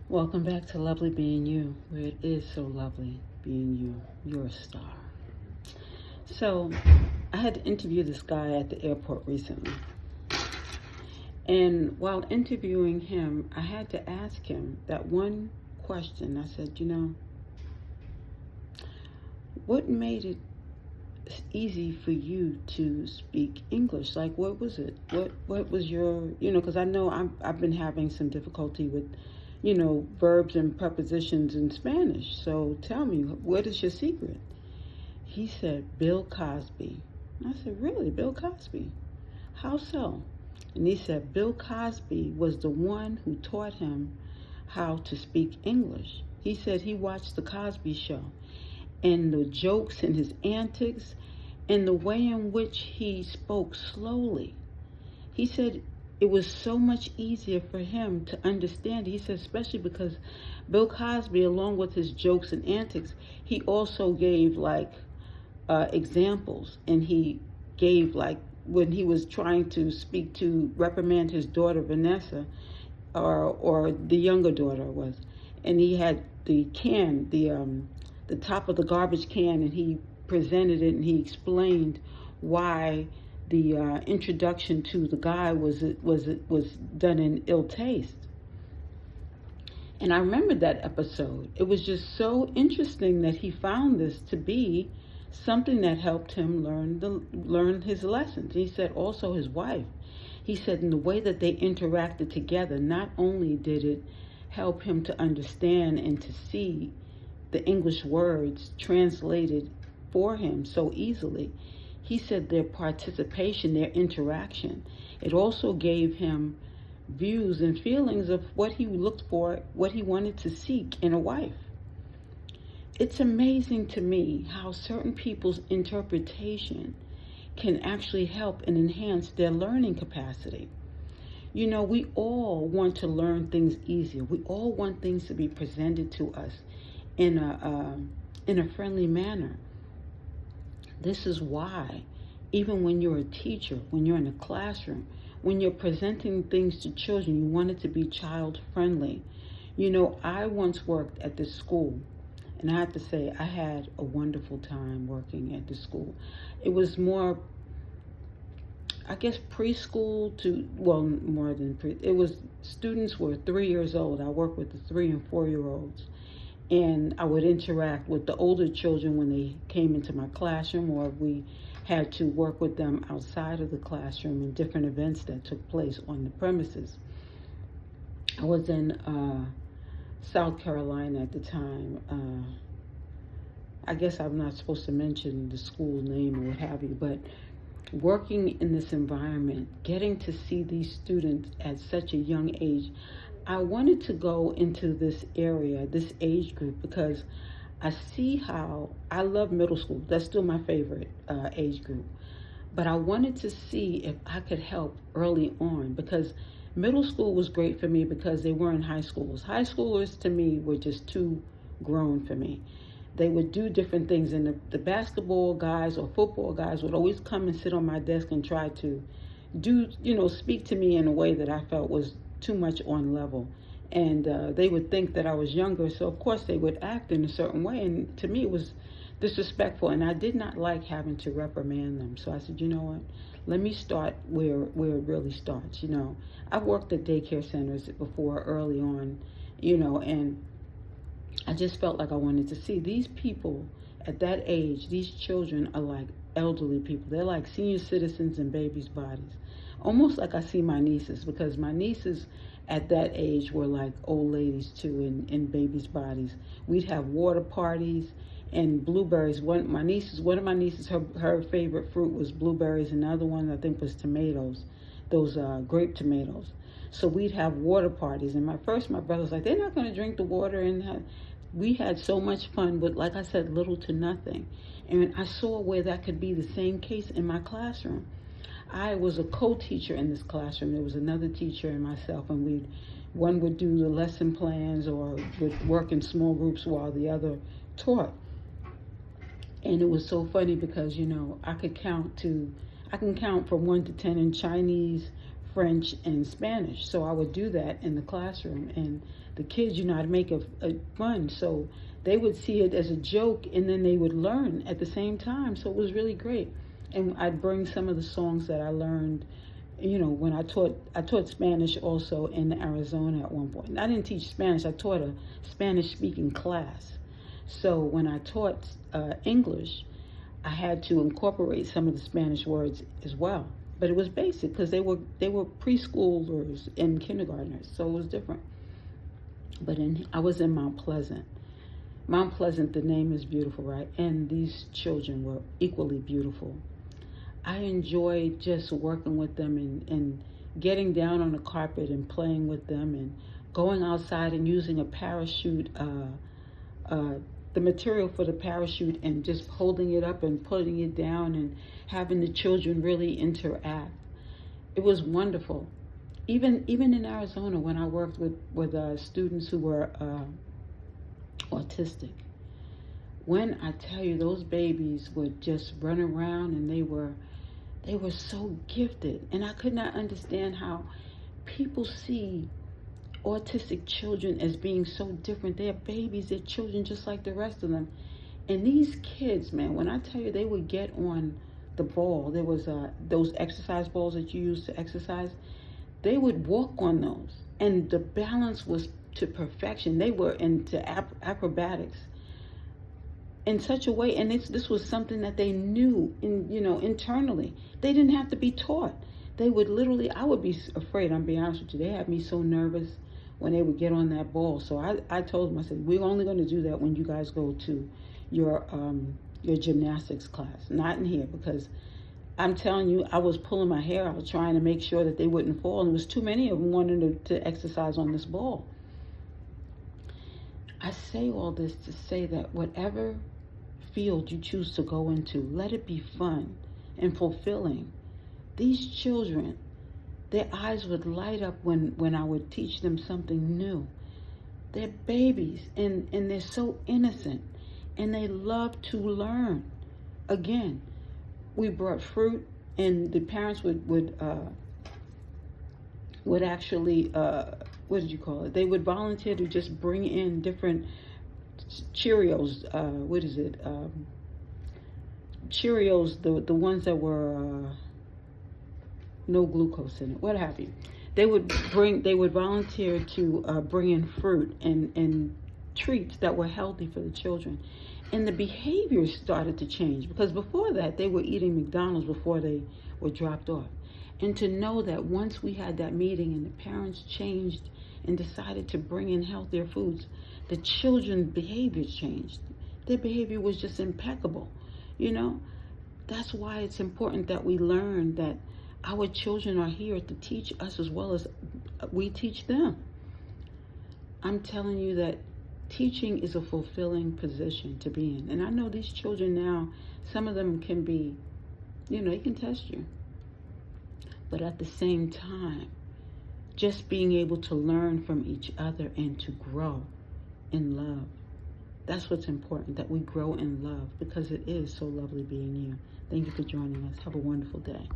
Welcome back to Lovely Being You, where it is so lovely being you. You're a star. So, I had to interview this guy at the airport recently. And while interviewing him, I had to ask him that one question. I said, what made it easy for you to speak English? Like, what was it? What was your, because I know I've been having some difficulty with, verbs and prepositions in Spanish. So tell me, what is your secret? He said, Bill Cosby. I said, really, Bill Cosby? How so? And he said, Bill Cosby was the one who taught him how to speak English. He said he watched The Cosby Show, and the jokes and his antics and the way in which he spoke slowly. He said it was so much easier for him to understand. He said especially because Bill Cosby, along with his jokes and antics, he also gave examples, and he gave when he was trying to speak to reprimand his daughter Vanessa, or the younger daughter was, and he had the can, the top of the garbage can, and he presented it and he explained why the introduction to the guy was done in ill taste. And I remember that episode. It was just so interesting that he found this to be something that helped him learn his lessons. He said also his wife. He said in the way that they interacted together, not only did it help him to understand and to see the English words translated for him so easily, he said their participation, their interaction, it also gave him views and feelings of what he looked for, what he wanted to seek in a wife. It's amazing to me how certain people's interpretation can actually help and enhance their learning capacity. We all want to learn things easier. We all want things to be presented to us in a friendly manner. This is why, even when you're a teacher, when you're in a classroom, when you're presenting things to children, you want it to be child friendly. I once worked at this school, and I have to say I had a wonderful time working at the school. It was more, I guess, preschool to, well, more than it was, students were 3 years old. I worked with the 3 and 4 year olds. And I would interact with the older children when they came into my classroom, or we had to work with them outside of the classroom in different events that took place on the premises. I was in South Carolina at the time. I guess I'm not supposed to mention the school name or what have you, but working in this environment, getting to see these students at such a young age, I wanted to go into this area, this age group, because I see how I love middle school. That's still my favorite age group. But I wanted to see if I could help early on, because middle school was great for me because they weren't high schoolers. High schoolers to me were just too grown for me. They would do different things, and the basketball guys or football guys would always come and sit on my desk and try to speak to me in a way that I felt was too much on level. And they would think that I was younger, so of course they would act in a certain way, and to me it was disrespectful, and I did not like having to reprimand them. So I said, you know what, let me start where it really starts. I've worked at daycare centers before early on, and I just felt like I wanted to see these people at that age. These children are like elderly people. They're like senior citizens in babies' bodies. Almost like I see my nieces, because my nieces at that age were like old ladies too, in babies' bodies. We'd have water parties and blueberries. One of my nieces, her favorite fruit was blueberries, and the other one I think was tomatoes, those grape tomatoes. So we'd have water parties, and my brother was like, they're not going to drink the water, and we had so much fun with, like I said, little to nothing. And I saw where that could be the same case in my classroom. I was a co-teacher in this classroom. There was another teacher and myself, and one would do the lesson plans or would work in small groups while the other taught. And it was so funny because, I can count from 1 to 10 in Chinese, French and Spanish. So I would do that in the classroom, and the kids, I'd make a fun. So they would see it as a joke, and then they would learn at the same time. So it was really great. And I'd bring some of the songs that I learned, when I taught Spanish also in Arizona at one point. I didn't teach Spanish. I taught a Spanish-speaking class. So when I taught English, I had to incorporate some of the Spanish words as well. But it was basic because they were preschoolers and kindergartners, so it was different. But I was in Mount Pleasant. Mount Pleasant, the name is beautiful, right? And these children were equally beautiful. I enjoyed just working with them and getting down on the carpet and playing with them and going outside and using a parachute, the material for the parachute, and just holding it up and putting it down and having the children really interact. It was wonderful. Even in Arizona, when I worked with students who were autistic, when I tell you those babies would just run around and they were so gifted, and I could not understand how people see autistic children as being so different. They're babies, they're children just like the rest of them. And these kids, man, when I tell you they would get on the ball, there was those exercise balls that you use to exercise, they would walk on those, and the balance was to perfection. They were into acrobatics in such a way, and this was something that they knew internally. They didn't have to be taught. They would literally, I would be afraid, I'm being honest with you, they had me so nervous when they would get on that ball. So I told them, I said, we're only going to do that when you guys go to your gymnastics class, not in here, because I'm telling you, I was pulling my hair out trying to make sure that they wouldn't fall, and there was too many of them wanting to exercise on this ball. I say all this to say that whatever field you choose to go into, let it be fun and fulfilling. These children, their eyes would light up when I would teach them something new. They're babies, and they're so innocent, and they love to learn. Again, we brought fruit, and the parents would actually, what did you call it? They would volunteer to just bring in different Cheerios. Cheerios, the ones that were no glucose in it, what have you. They would volunteer to bring in fruit and treats that were healthy for the children. And the behaviors started to change, because before that, they were eating McDonald's before they were dropped off. And to know that once we had that meeting and the parents changed and decided to bring in healthier foods, the children's behaviors changed. Their behavior was just impeccable. That's why it's important that we learn that our children are here to teach us as well as we teach them. I'm telling you that teaching is a fulfilling position to be in. And I know these children now, some of them can be, they can test you. But at the same time, just being able to learn from each other and to grow in love. That's what's important, that we grow in love, because it is so lovely being here. Thank you for joining us. Have a wonderful day.